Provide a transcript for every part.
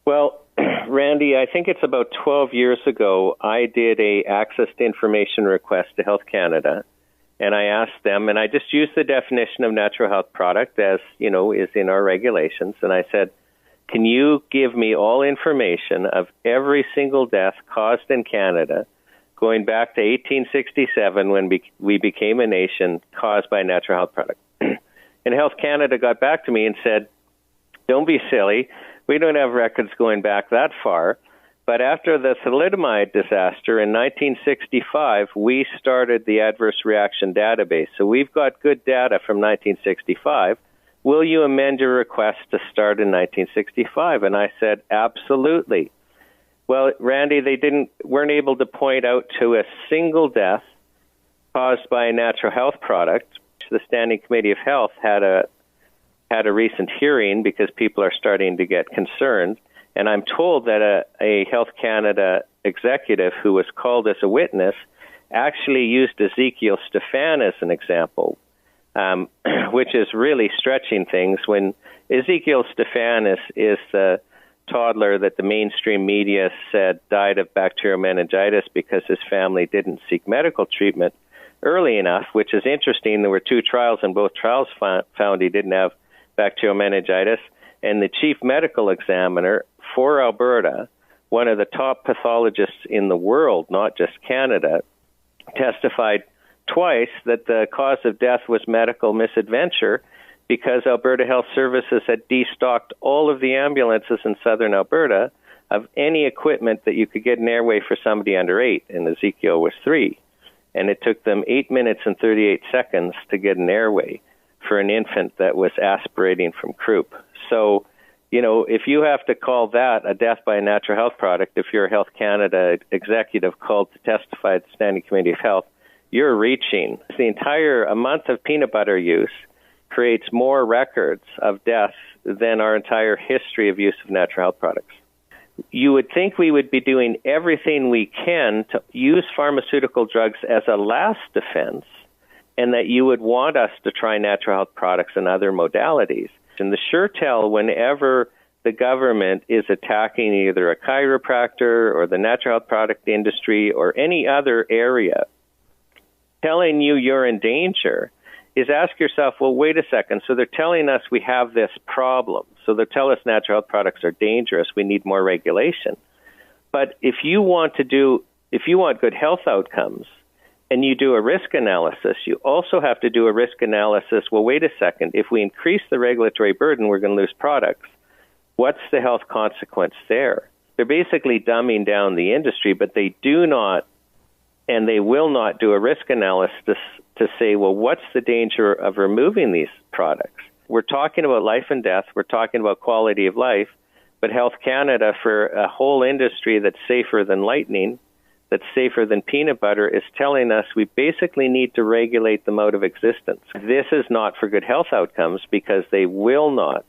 Well, Randy, I think it's about 12 years ago, I did a access to information request to Health Canada, and I asked them, and I just used the definition of natural health product as, is in our regulations, and I said, can you give me all information of every single death caused in Canada going back to 1867 when we became a nation caused by a natural health product? And Health Canada got back to me and said, don't be silly. We don't have records going back that far. But after the thalidomide disaster in 1965, we started the adverse reaction database. So we've got good data from 1965. Will you amend your request to start in 1965? And I said, absolutely. Well, Randy, they weren't able to point out to a single death caused by a natural health product. The Standing Committee of Health had a recent hearing because people are starting to get concerned. And I'm told that a Health Canada executive who was called as a witness actually used Ezekiel Stefan as an example, which is really stretching things. When Ezekiel Stefan is the toddler that the mainstream media said died of bacterial meningitis because his family didn't seek medical treatment early enough, which is interesting. There were 2 trials, and both trials found he didn't have bacterial meningitis. And the chief medical examiner for Alberta, one of the top pathologists in the world, not just Canada, testified twice that the cause of death was medical misadventure because Alberta Health Services had destocked all of the ambulances in southern Alberta of any equipment that you could get an airway for somebody under 8, and Ezekiel was 3. And it took them 8 minutes and 38 seconds to get an airway for an infant that was aspirating from croup. So, if you have to call that a death by a natural health product, if you're a Health Canada executive called to testify at the Standing Committee of Health, you're reaching. A month of peanut butter use creates more records of death than our entire history of use of natural health products. You would think we would be doing everything we can to use pharmaceutical drugs as a last defense, and that you would want us to try natural health products and other modalities. And the sure tell whenever the government is attacking either a chiropractor or the natural health product industry or any other area, telling you you're in danger, is ask yourself, well, wait a second. So they're telling us we have this problem. So they tell us natural health products are dangerous. We need more regulation. But if you want good health outcomes and you do a risk analysis, you also have to do a risk analysis. Well, wait a second. If we increase the regulatory burden, we're going to lose products. What's the health consequence there? They're basically dumbing down the industry, but they do not and they will not do a risk analysis to say, well, what's the danger of removing these products? We're talking about life and death. We're talking about quality of life. But Health Canada, for a whole industry that's safer than lightning, that's safer than peanut butter, is telling us we basically need to regulate them out of existence. This is not for good health outcomes because they will not.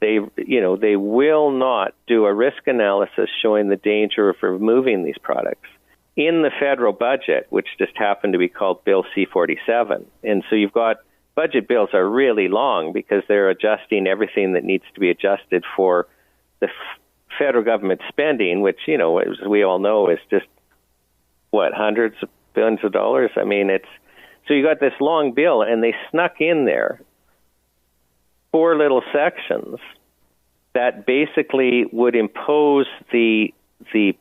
They will not do a risk analysis showing the danger of removing these products in the federal budget, which just happened to be called Bill C-47. And so you've got budget bills are really long because they're adjusting everything that needs to be adjusted for the federal government spending, which, as we all know, is just, hundreds of billions of dollars? I mean, so you got this long bill, and they snuck in there 4 little sections that basically would impose the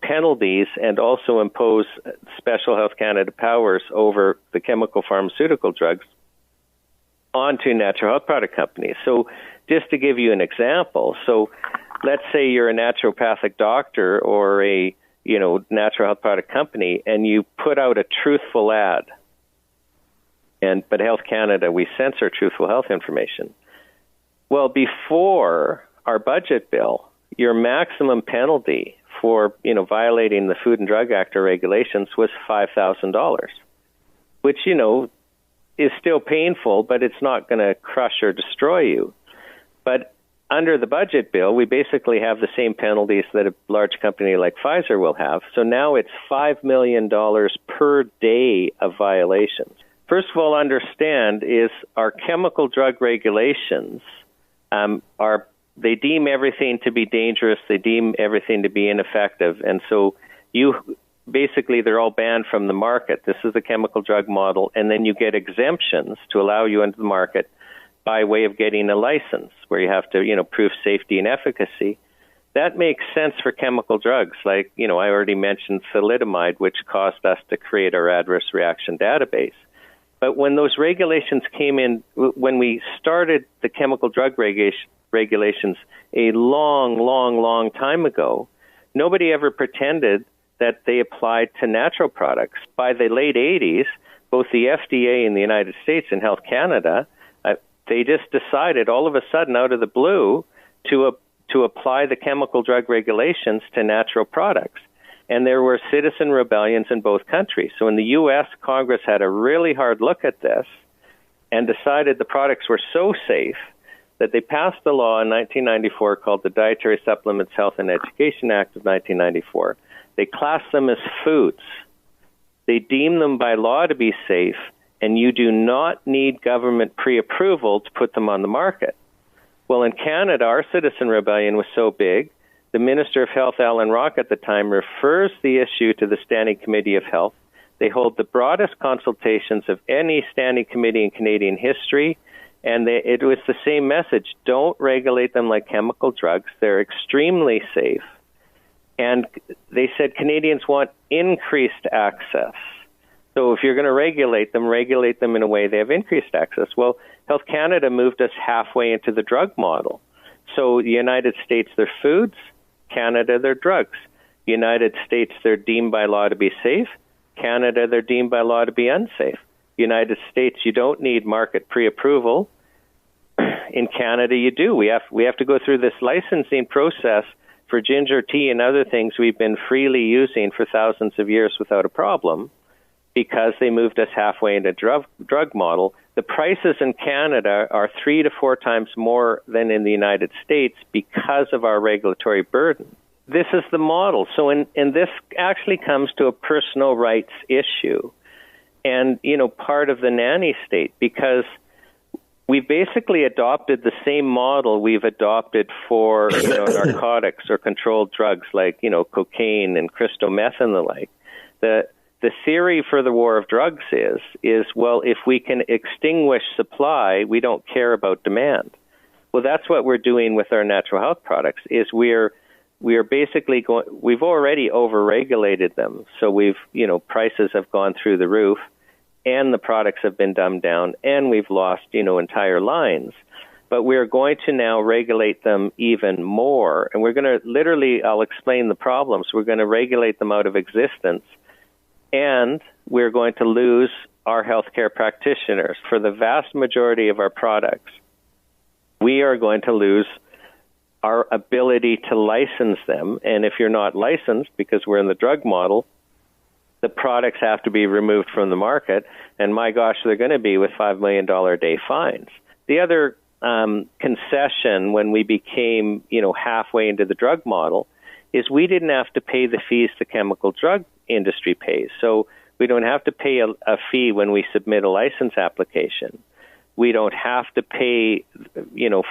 penalties and also impose special Health Canada powers over the chemical pharmaceutical drugs onto natural health product companies. So just to give you an example, so let's say you're a naturopathic doctor or a natural health product company, and you put out a truthful ad. But Health Canada, we censor truthful health information. Well, before our budget bill, your maximum penalty for violating the Food and Drug Act or regulations was $5,000, which is still painful, but it's not going to crush or destroy you. But under the budget bill, we basically have the same penalties that a large company like Pfizer will have. So now it's $5 million per day of violations. First of all, understand is our chemical drug regulations are they deem everything to be dangerous. They deem everything to be ineffective. And so basically they're all banned from the market. This is the chemical drug model. And then you get exemptions to allow you into the market by way of getting a license where you have to, prove safety and efficacy. That makes sense for chemical drugs. Like, I already mentioned thalidomide, which caused us to create our adverse reaction database. But when those regulations came in, when we started the chemical drug regulations a long time ago, nobody ever pretended that they applied to natural products. By the late 80s, both the FDA in the United States and Health Canada, they just decided all of a sudden out of the blue to apply the chemical drug regulations to natural products. And there were citizen rebellions in both countries. So in the U.S., Congress had a really hard look at this and decided the products were so safe that they passed a law in 1994 called the Dietary Supplements Health and Education Act of 1994. They classed them as foods. They deemed them by law to be safe, and you do not need government pre-approval to put them on the market. Well, in Canada, our citizen rebellion was so big, the Minister of Health, Alan Rock, at the time, refers the issue to the Standing Committee of Health. They hold the broadest consultations of any standing committee in Canadian history, and it was the same message. Don't regulate them like chemical drugs. They're extremely safe. And they said Canadians want increased access. So if you're going to regulate them in a way they have increased access. Well, Health Canada moved us halfway into the drug model. So the United States, they're foods. Canada, they're drugs. United States, they're deemed by law to be safe. Canada, they're deemed by law to be unsafe. United States, you don't need market pre-approval. In Canada, you do. We have to go through this licensing process for ginger tea and other things we've been freely using for thousands of years without a problem, because they moved us halfway into drug model. The prices in Canada are 3 to 4 times more than in the United States because of our regulatory burden. This is the model. So and this actually comes to a personal rights issue and, part of the nanny state, because we basically adopted the same model we've adopted for narcotics or controlled drugs like, cocaine and crystal meth and the like. The theory for the war of drugs is, well, if we can extinguish supply, we don't care about demand. Well, that's what we're doing with our natural health products, is we are basically we've already overregulated them. So prices have gone through the roof, and the products have been dumbed down, and we've lost, entire lines. But we're going to now regulate them even more, and we're going to I'll explain the problems. We're going to regulate them out of existence. And we're going to lose our healthcare practitioners. For the vast majority of our products, we are going to lose our ability to license them. And if you're not licensed, because we're in the drug model, the products have to be removed from the market. And my gosh, they're going to be with $5 million a day fines. The other concession when we became, halfway into the drug model is we didn't have to pay the fees the chemical drug industry pays. So we don't have to pay a fee when we submit a license application. We don't have to pay,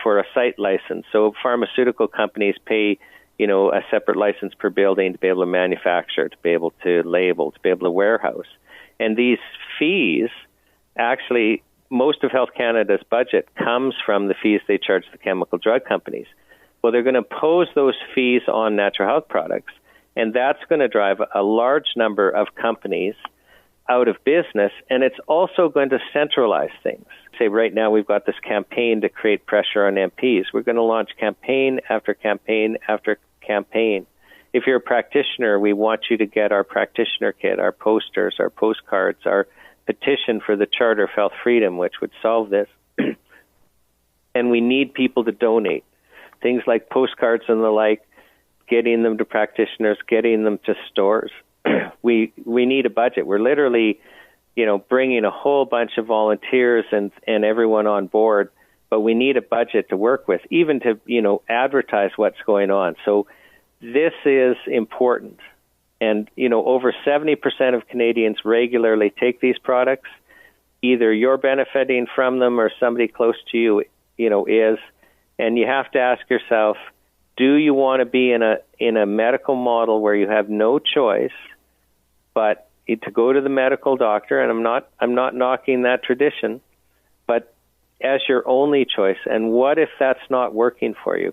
for a site license. So pharmaceutical companies pay, a separate license per building to be able to manufacture, to be able to label, to be able to warehouse. And these fees, actually, most of Health Canada's budget comes from the fees they charge the chemical drug companies. Well, they're going to impose those fees on natural health products, and that's going to drive a large number of companies out of business, and it's also going to centralize things. Say right now we've got this campaign to create pressure on MPs. We're going to launch campaign after campaign after campaign. If you're a practitioner, we want you to get our practitioner kit, our posters, our postcards, our petition for the Charter of Health Freedom, which would solve this. And we need people to donate. Things like postcards and the like, getting them to practitioners, getting them to stores. We need a budget. We're literally, bringing a whole bunch of volunteers and everyone on board, but we need a budget to work with, even to, advertise what's going on. So this is important. And, over 70% of Canadians regularly take these products. Either you're benefiting from them or somebody close to you, is. And you have to ask yourself, do you want to be in a medical model where you have no choice but to go to the medical doctor, and I'm not knocking that tradition, but as your only choice? And what if that's not working for you?